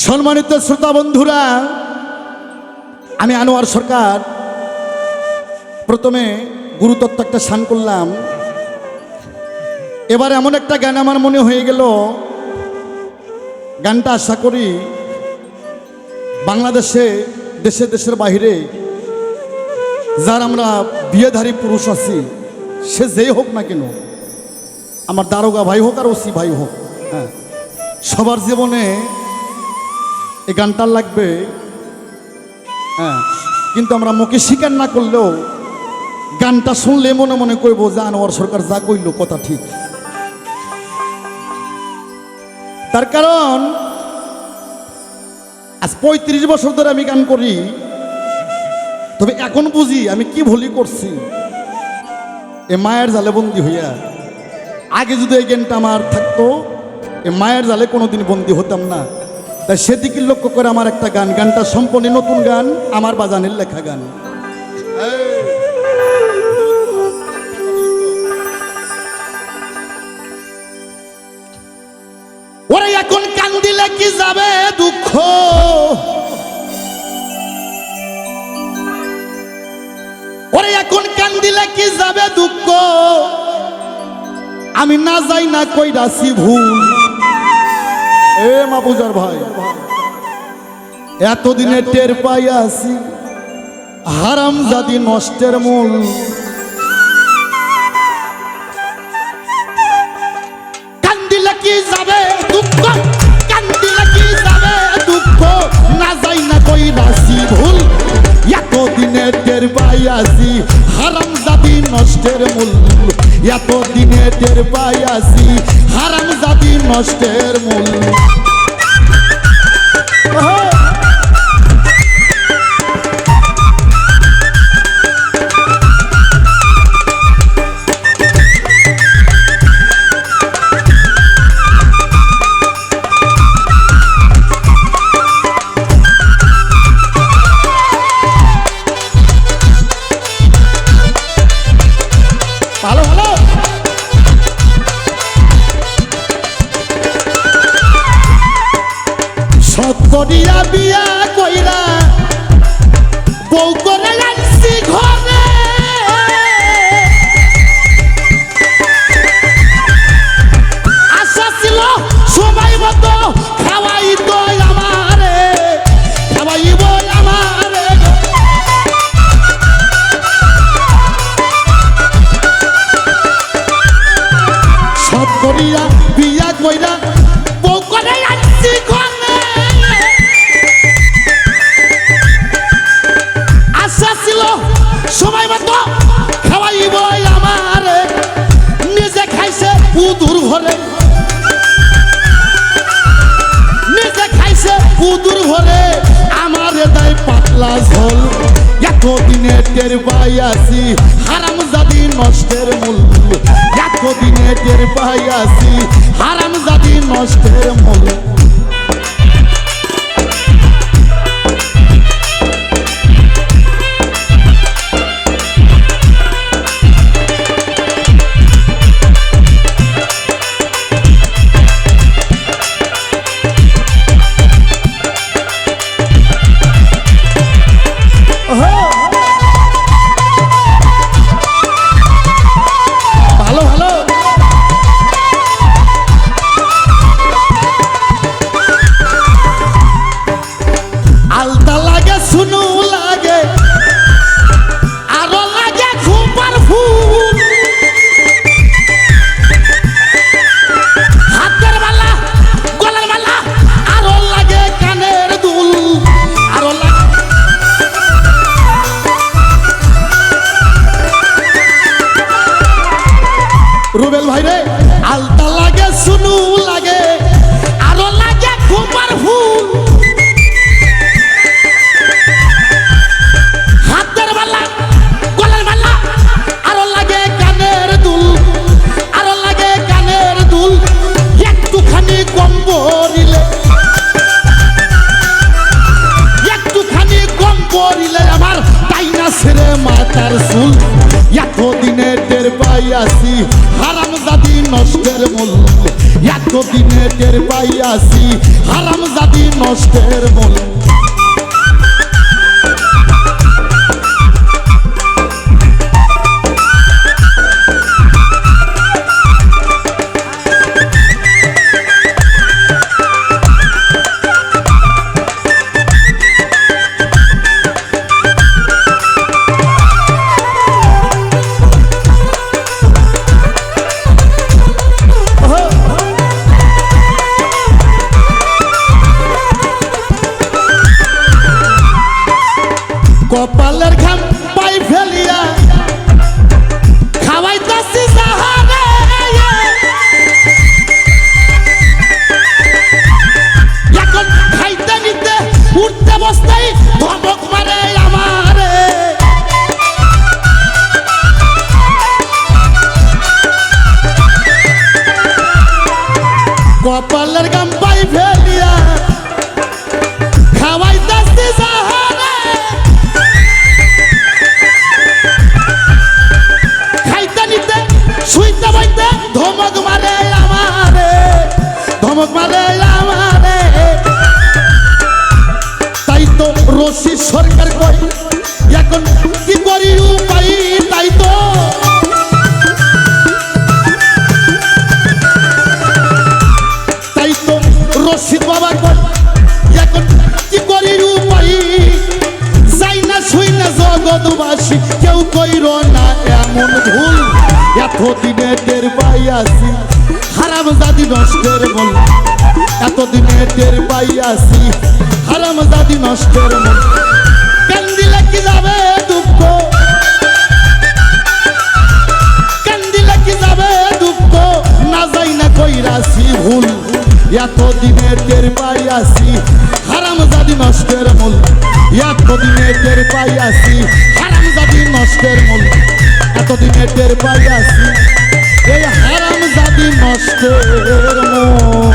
সম্মানিত শ্রোতা বন্ধুরা, আমি আনোয়ার সরকার প্রথমে গুরুতত্ত্ব একটা শান করলাম। এবার এমন একটা গান আমার মনে হয়ে গেল, গানটা আশা করি বাংলাদেশে দেশে দেশের বাইরে যার আমরা বিয়েধারী পুরুষ আছি, সে যেই হোক না কেন, আমার দারোগা ভাই হোক আর ওসি ভাই হোক, হ্যাঁ, সবার জীবনে এই গানটা লাগবে। হ্যাঁ, কিন্তু আমরা মুখে স্বীকার না করলেও গানটা শুনলে মনে মনে কইব যে আনোয়ার সরকার যা কইল কথা ঠিক। তার কারণ আজ 35 বছর ধরে আমি গান করি, তবে এখন বুঝি আমি কি ভুলই করছি এ মায়ের জালে বন্দি হইয়া। আগে যদি এই গানটা আমার থাকতো, এ মায়ের জালে কোনোদিন বন্দি হতাম না। তাই সেদিকে লক্ষ্য করে আমার একটা গান, গানটা সম্পূর্ণ নতুন গান, আমার বাজানের লেখা গান। ওরে এখন কান দিলে কি যাবে দুঃখ, ওরে এখন কান দিলে কি যাবে দুঃখ, আমি না যাই না কইরাছি ভুল। এ মাপুজার ভাই, এতদিনে টের পাইয়াছি হারাম জাদি নষ্টের মূল। কান্দিলে কি যাবে দুঃখ, কান্দিলে কি যাবে দুঃখ, না যাই না কইরাছি ভুল। এতদিনে টের পাইয়াছি হারাম জাদি নষ্টের মূল, এতদিনে টের পাইয়াছি হারাম জাদি নষ্টের মূল। ভালো ভালো সৎকরিয়া বিয়া কইরা বউ করে আনছি ঘরে, আশা ছিল সময় মতো খাওয়াইব আমারে, খাওয়াইব আমারে। সৎকরিয়া বিয়া কইরা বউ করে আনছি ঘরে, আশা ছিল সময় মতো খাওয়াইব আমারে। নিজে খাইছে পুদুর ঘরে, নিজে খাইছে পুদুর ঘরে, আমারে দেয় পাতলা ঝোল। এতদিনে টের পাইয়াছি হারাম জাদি নষ্টের মূল, এতদিনে টের পাইয়াছি হারাম জাদি নষ্টের মূল। ভালো ভালো আলতা লাগে শুনু লাগে আরো লাগে খুবার ফুল, হাতের বালা গলার বালা আরো লাগে কানের দুল, আরো লাগে রুবেল ভাই রে। আলতা লাগে শুনু লাগে আরো লাগে খুবার ফুল, হাতের বালা গলার বালা আরো লাগে কানের দুল, আরো লাগে কানের দুল। একটুখানি কম পড়িলে, একটুখানি কম পড়িলে আমার টাইনা ছেড়ে মাথার চুল। এতদিনে টের পাইয়াছি হারাম জাদি নষ্টের নষ্টের মূল এতদিনে টের পাইয়াছি হারাম জাদি নষ্টের মূল কপালের ঘাম পাই ফেলিয়া খাওয়াইতাছি সাহারে এখন খাইতে নিতে উঠতে বসতেই ধমক মারে আমারে কপালের ঘাম পাই ফেলিয়া খাওয়াইতাছি সাহারে শুইতে বইতে ধমক মারে আমারে ধমক মারে আমারে তাই তো রশি সরকার কই এখন কি করি উপায় তাই তো রশিদ বাবা কই এখন কি করি উপায় যাই না শুই না জগৎবাসী কেউ কইর না এমন ভুল এতদিনে টের পাইয়াছি হারাম জাদি নষ্টের মূল এতদিনে টের পাইয়াছি হারাম জাদি নষ্টের মূল কান্দিলে কি যাবে দুঃখ কান্দিলে কি যাবে দুঃখ না যাই না কইরাছি ভুল এতদিনে টের পাইয়াছি হারাম জাদি নষ্টের মূল এতদিনে টের পাইয়াছি হারাম জাদি নষ্টের মূল এতদিনে টের পাইয়াছি এই হারাম জাদি নষ্টের মূল